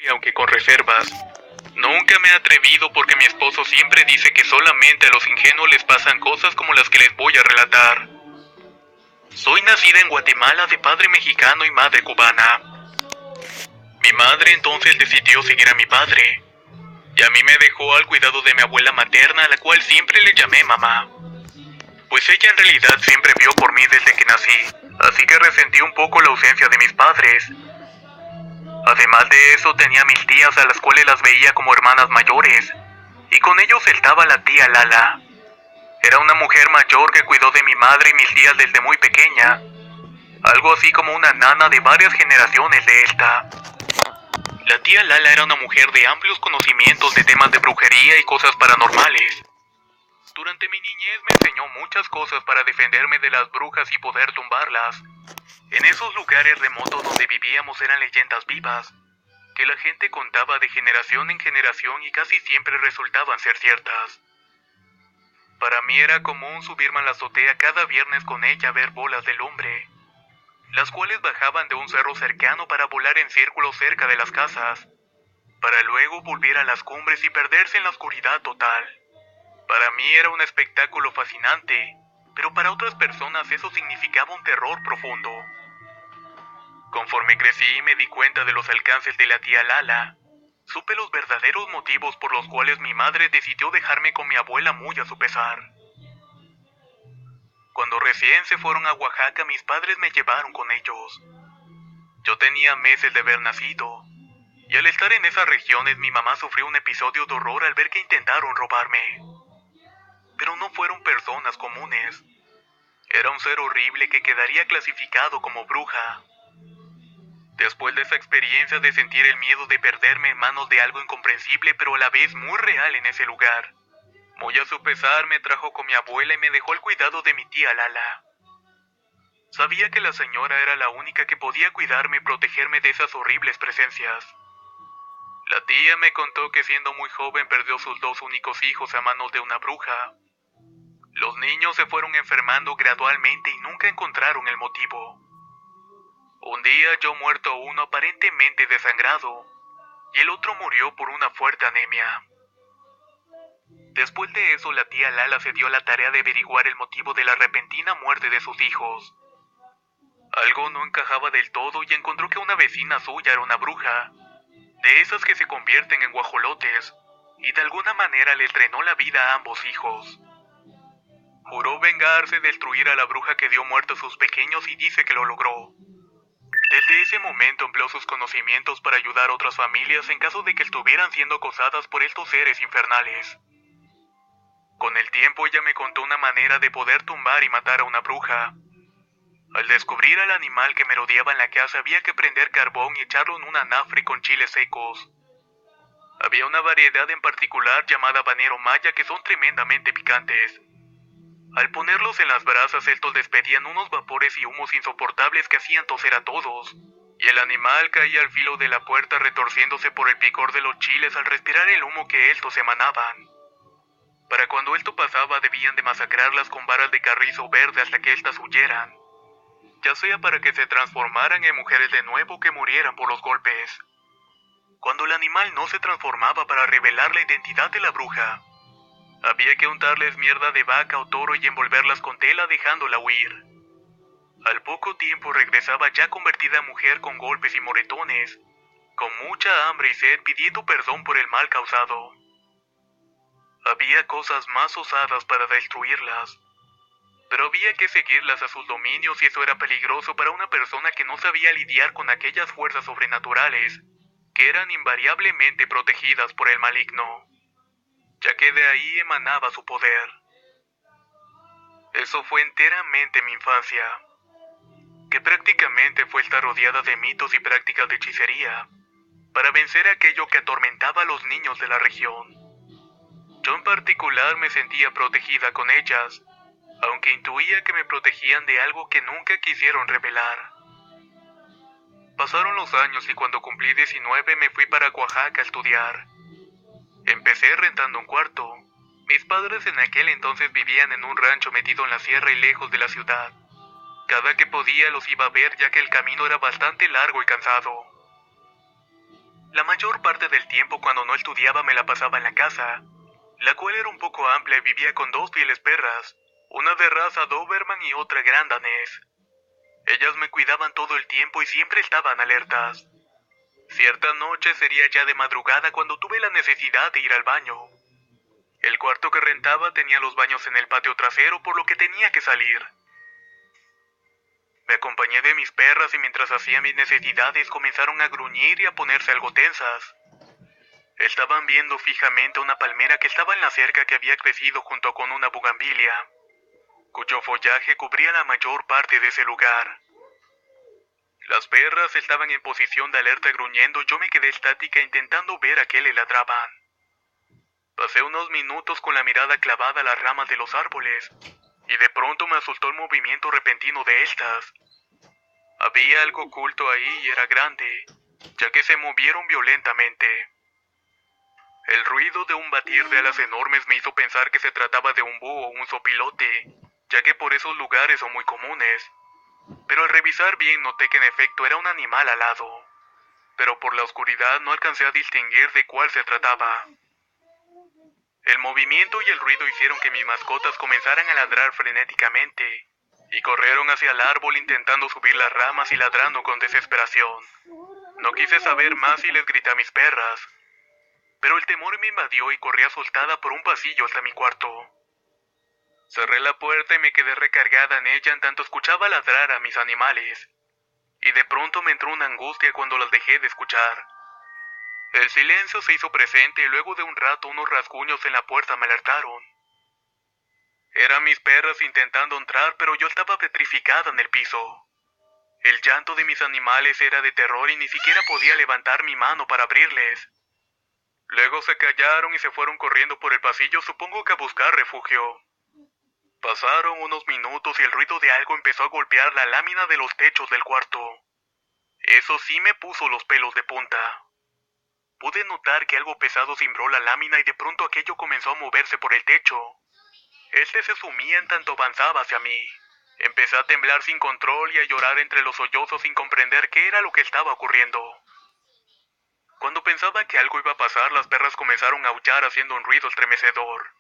y aunque con reservas. Nunca me he atrevido porque mi esposo siempre dice que solamente a los ingenuos les pasan cosas como las que les voy a relatar. Soy nacida en Guatemala de padre mexicano y madre cubana. Mi madre entonces decidió seguir a mi padre, y a mí me dejó al cuidado de mi abuela materna, a la cual siempre le llamé mamá. Pues ella en realidad siempre vio por mí desde que nací, así que resentí un poco la ausencia de mis padres. Además de eso tenía mis tías a las cuales las veía como hermanas mayores, y con ellos estaba la tía Lala. Era una mujer mayor que cuidó de mi madre y mis tías desde muy pequeña, algo así como una nana de varias generaciones de esta. La tía Lala era una mujer de amplios conocimientos de temas de brujería y cosas paranormales. Durante mi niñez me enseñó muchas cosas para defenderme de las brujas y poder tumbarlas. En esos lugares remotos donde vivíamos eran leyendas vivas, que la gente contaba de generación en generación y casi siempre resultaban ser ciertas. Para mí era común subirme a la azotea cada viernes con ella a ver bolas de lumbre, las cuales bajaban de un cerro cercano para volar en círculos cerca de las casas, para luego volver a las cumbres y perderse en la oscuridad total. Para mí era un espectáculo fascinante, pero para otras personas eso significaba un terror profundo. Conforme crecí y me di cuenta de los alcances de la tía Lala, supe los verdaderos motivos por los cuales mi madre decidió dejarme con mi abuela muy a su pesar. Cuando recién se fueron a Oaxaca, mis padres me llevaron con ellos. Yo tenía meses de haber nacido, y al estar en esas regiones mi mamá sufrió un episodio de horror al ver que intentaron robarme. Pero no fueron personas comunes. Era un ser horrible que quedaría clasificado como bruja. Después de esa experiencia de sentir el miedo de perderme en manos de algo incomprensible pero a la vez muy real en ese lugar, muy a su pesar me trajo con mi abuela y me dejó al cuidado de mi tía Lala. Sabía que la señora era la única que podía cuidarme y protegerme de esas horribles presencias. La tía me contó que siendo muy joven perdió sus dos únicos hijos a manos de una bruja. Los niños se fueron enfermando gradualmente y nunca encontraron el motivo. Un día yo muerto uno aparentemente desangrado, y el otro murió por una fuerte anemia. Después de eso, la tía Lala se dio a la tarea de averiguar el motivo de la repentina muerte de sus hijos. Algo no encajaba del todo y encontró que una vecina suya era una bruja, de esas que se convierten en guajolotes, y de alguna manera le drenó la vida a ambos hijos. Juró vengarse, destruir a la bruja que dio muerte a sus pequeños y dice que lo logró. Desde ese momento empleó sus conocimientos para ayudar a otras familias en caso de que estuvieran siendo acosadas por estos seres infernales. Con el tiempo ella me contó una manera de poder tumbar y matar a una bruja. Al descubrir al animal que merodeaba en la casa había que prender carbón y echarlo en un anafre con chiles secos. Había una variedad en particular llamada habanero maya que son tremendamente picantes. Al ponerlos en las brasas, estos despedían unos vapores y humos insoportables que hacían toser a todos, y el animal caía al filo de la puerta retorciéndose por el picor de los chiles al respirar el humo que estos emanaban. Para cuando esto pasaba debían de masacrarlas con varas de carrizo verde hasta que éstas huyeran, ya sea para que se transformaran en mujeres de nuevo o que murieran por los golpes. Cuando el animal no se transformaba para revelar la identidad de la bruja, había que untarles mierda de vaca o toro y envolverlas con tela dejándola huir. Al poco tiempo regresaba ya convertida en mujer con golpes y moretones, con mucha hambre y sed pidiendo perdón por el mal causado. Había cosas más osadas para destruirlas, pero había que seguirlas a sus dominios y eso era peligroso para una persona que no sabía lidiar con aquellas fuerzas sobrenaturales que eran invariablemente protegidas por el maligno, ya que de ahí emanaba su poder. Eso fue enteramente mi infancia, que prácticamente fue estar rodeada de mitos y prácticas de hechicería, para vencer aquello que atormentaba a los niños de la región. Yo en particular me sentía protegida con ellas, aunque intuía que me protegían de algo que nunca quisieron revelar. Pasaron los años y cuando cumplí 19 me fui para Oaxaca a estudiar. Empecé rentando un cuarto. Mis padres en aquel entonces vivían en un rancho metido en la sierra y lejos de la ciudad. Cada que podía los iba a ver ya que el camino era bastante largo y cansado. La mayor parte del tiempo cuando no estudiaba me la pasaba en la casa, la cual era un poco amplia y vivía con 2 fieles perras, una de raza Doberman y otra gran danés. Ellas me cuidaban todo el tiempo y siempre estaban alertas. Cierta noche sería ya de madrugada cuando tuve la necesidad de ir al baño. El cuarto que rentaba tenía los baños en el patio trasero, por lo que tenía que salir. Me acompañé de mis perras y mientras hacía mis necesidades comenzaron a gruñir y a ponerse algo tensas. Estaban viendo fijamente una palmera que estaba en la cerca que había crecido junto con una bugambilia, cuyo follaje cubría la mayor parte de ese lugar. Las perras estaban en posición de alerta gruñendo y yo me quedé estática intentando ver a qué le ladraban. Pasé unos minutos con la mirada clavada a las ramas de los árboles, y de pronto me asustó el movimiento repentino de estas. Había algo oculto ahí y era grande, ya que se movieron violentamente. El ruido de un batir de alas enormes me hizo pensar que se trataba de un búho o un zopilote, ya que por esos lugares son muy comunes. Pero al revisar bien noté que en efecto era un animal alado, pero por la oscuridad no alcancé a distinguir de cuál se trataba. El movimiento y el ruido hicieron que mis mascotas comenzaran a ladrar frenéticamente, y corrieron hacia el árbol intentando subir las ramas y ladrando con desesperación. No quise saber más y les grité a mis perras, pero el temor me invadió y corrí asustada por un pasillo hasta mi cuarto. Cerré la puerta y me quedé recargada en ella en tanto escuchaba ladrar a mis animales, y de pronto me entró una angustia cuando las dejé de escuchar. El silencio se hizo presente y luego de un rato unos rasguños en la puerta me alertaron. Eran mis perras intentando entrar, pero yo estaba petrificada en el piso. El llanto de mis animales era de terror y ni siquiera podía levantar mi mano para abrirles. Luego se callaron y se fueron corriendo por el pasillo, supongo que a buscar refugio. Pasaron unos minutos y el ruido de algo empezó a golpear la lámina de los techos del cuarto. Eso sí me puso los pelos de punta. Pude notar que algo pesado cimbró la lámina y de pronto aquello comenzó a moverse por el techo. Este se sumía en tanto avanzaba hacia mí. Empecé a temblar sin control y a llorar entre los sollozos sin comprender qué era lo que estaba ocurriendo. Cuando pensaba que algo iba a pasar, las perras comenzaron a aullar haciendo un ruido estremecedor.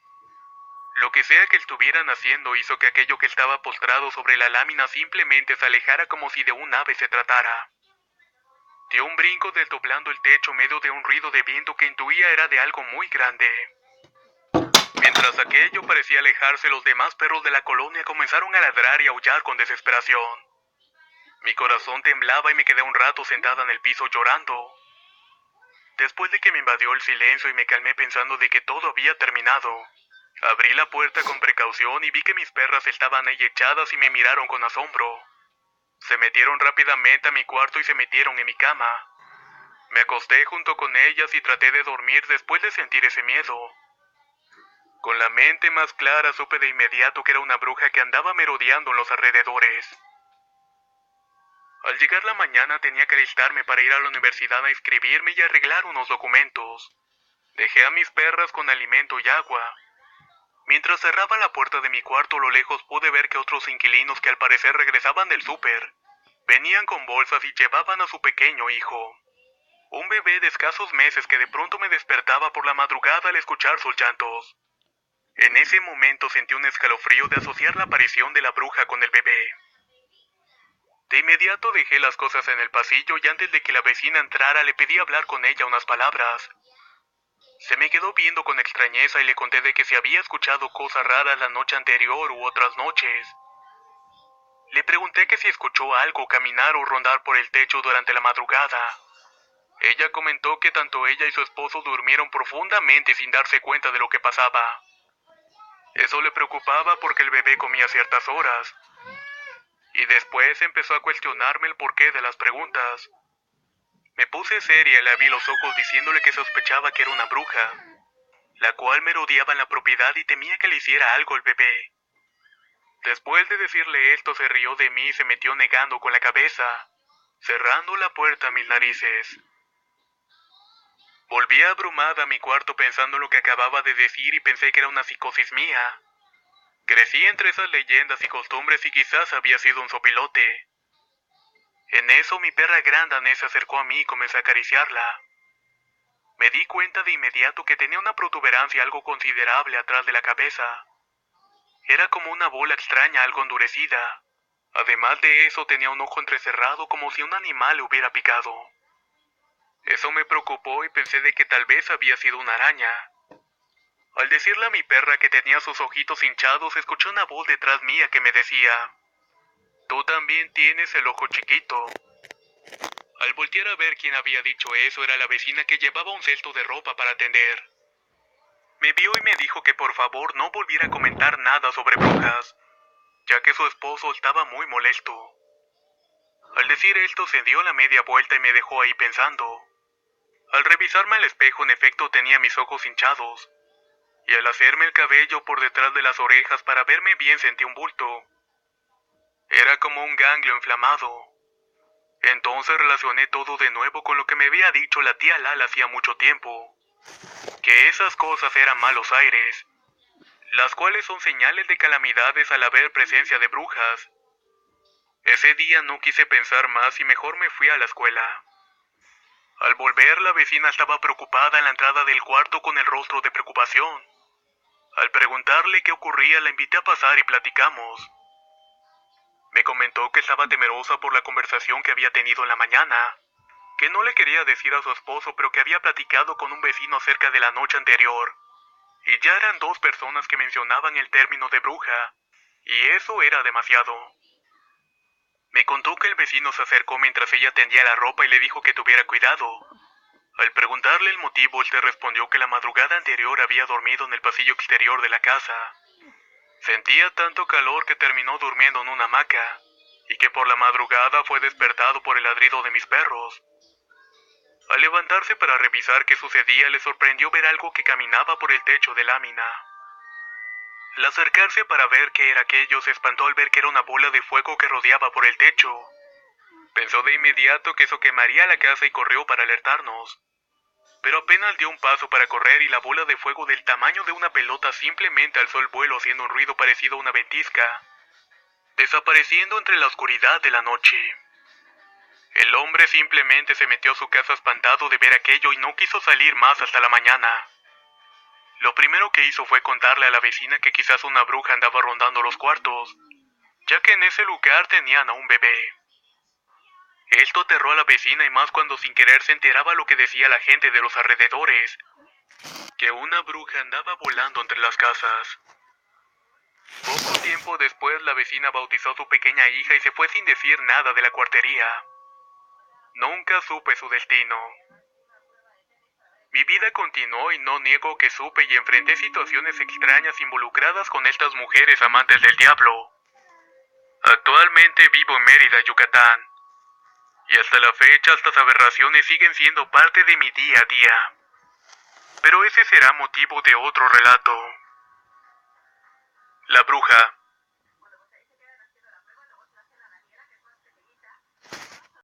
Lo que sea que estuvieran haciendo hizo que aquello que estaba postrado sobre la lámina simplemente se alejara como si de un ave se tratara. Dio un brinco desdoblando el techo medio de un ruido de viento que intuía era de algo muy grande. Mientras aquello parecía alejarse, los demás perros de la colonia comenzaron a ladrar y aullar con desesperación. Mi corazón temblaba y me quedé un rato sentada en el piso llorando. Después de que me invadió el silencio y me calmé pensando de que todo había terminado, abrí la puerta con precaución y vi que mis perras estaban ahí echadas y me miraron con asombro. Se metieron rápidamente a mi cuarto y se metieron en mi cama. Me acosté junto con ellas y traté de dormir después de sentir ese miedo. Con la mente más clara supe de inmediato que era una bruja que andaba merodeando en los alrededores. Al llegar la mañana tenía que alistarme para ir a la universidad a inscribirme y arreglar unos documentos. Dejé a mis perras con alimento y agua. Mientras cerraba la puerta de mi cuarto, a lo lejos pude ver que otros inquilinos que al parecer regresaban del súper, venían con bolsas y llevaban a su pequeño hijo. Un bebé de escasos meses que de pronto me despertaba por la madrugada al escuchar sus llantos. En ese momento sentí un escalofrío de asociar la aparición de la bruja con el bebé. De inmediato dejé las cosas en el pasillo y antes de que la vecina entrara le pedí hablar con ella unas palabras. Se me quedó viendo con extrañeza y le conté de que se había escuchado cosas raras la noche anterior u otras noches. Le pregunté que si escuchó algo caminar o rondar por el techo durante la madrugada. Ella comentó que tanto ella y su esposo durmieron profundamente sin darse cuenta de lo que pasaba. Eso le preocupaba porque el bebé comía a ciertas horas. Y después empezó a cuestionarme el porqué de las preguntas. Me puse seria y le abrí los ojos diciéndole que sospechaba que era una bruja, la cual merodeaba en la propiedad y temía que le hiciera algo al bebé. Después de decirle esto se rió de mí y se metió negando con la cabeza, cerrando la puerta a mis narices. Volví abrumada a mi cuarto pensando en lo que acababa de decir y pensé que era una psicosis mía. Crecí entre esas leyendas y costumbres y quizás había sido un sopilote. En eso mi perra gran danés se acercó a mí y comencé a acariciarla. cuenta de inmediato que tenía una protuberancia algo considerable atrás de la cabeza. Era como una bola extraña algo endurecida. Además de eso tenía un ojo entrecerrado como si un animal le hubiera picado. Eso me preocupó y pensé de que tal vez había sido una araña. Al decirle a mi perra que tenía sus ojitos hinchados, escuché una voz detrás mía que me decía: «Tú también tienes el ojo chiquito». Al voltear a ver quién había dicho eso, era la vecina que llevaba un cesto de ropa para tender. Me vio y me dijo que por favor no volviera a comentar nada sobre brujas, ya que su esposo estaba muy molesto. Al decir esto se dio la media vuelta y me dejó ahí pensando. Al revisarme al espejo en efecto tenía mis ojos hinchados, y al hacerme el cabello por detrás de las orejas para verme bien sentí un bulto. Era como un ganglio inflamado. Entonces relacioné todo de nuevo con lo que me había dicho la tía Lala hacía mucho tiempo, que esas cosas eran malos aires, las cuales son señales de calamidades al haber presencia de brujas. Ese día no quise pensar más y mejor me fui a la escuela. Al volver, la vecina estaba preocupada en la entrada del cuarto con el rostro de preocupación. Al preguntarle qué ocurría, la invité a pasar y platicamos. Me comentó que estaba temerosa por la conversación que había tenido en la mañana, que no le quería decir a su esposo, pero que había platicado con un vecino acerca de la noche anterior, y ya eran 2 personas que mencionaban el término de bruja, y eso era demasiado. Me contó que el vecino se acercó mientras ella tendía la ropa y le dijo que tuviera cuidado. Al preguntarle el motivo, él te respondió que la madrugada anterior había dormido en el pasillo exterior de la casa. Sentía tanto calor que terminó durmiendo en una hamaca, y que por la madrugada fue despertado por el ladrido de mis perros. Al levantarse para revisar qué sucedía, le sorprendió ver algo que caminaba por el techo de lámina. Al acercarse para ver qué era aquello, se espantó al ver que era una bola de fuego que rodeaba por el techo. Pensó de inmediato que eso quemaría la casa y corrió para alertarnos. Pero apenas dio un paso para correr y la bola de fuego del tamaño de una pelota simplemente alzó el vuelo haciendo un ruido parecido a una ventisca, desapareciendo entre la oscuridad de la noche. El hombre simplemente se metió a su casa espantado de ver aquello y no quiso salir más hasta la mañana. Lo primero que hizo fue contarle a la vecina que quizás una bruja andaba rondando los cuartos, ya que en ese lugar tenían a un bebé. Esto aterró a la vecina y más cuando sin querer se enteraba lo que decía la gente de los alrededores, que una bruja andaba volando entre las casas. Poco tiempo después la vecina bautizó a su pequeña hija y se fue sin decir nada de la cuartería. Nunca supe su destino. Mi vida continuó y no niego que supe y enfrenté situaciones extrañas involucradas con estas mujeres amantes del diablo. Actualmente vivo en Mérida, Yucatán. Y hasta la fecha estas aberraciones siguen siendo parte de mi día a día. Pero ese será motivo de otro relato. La bruja.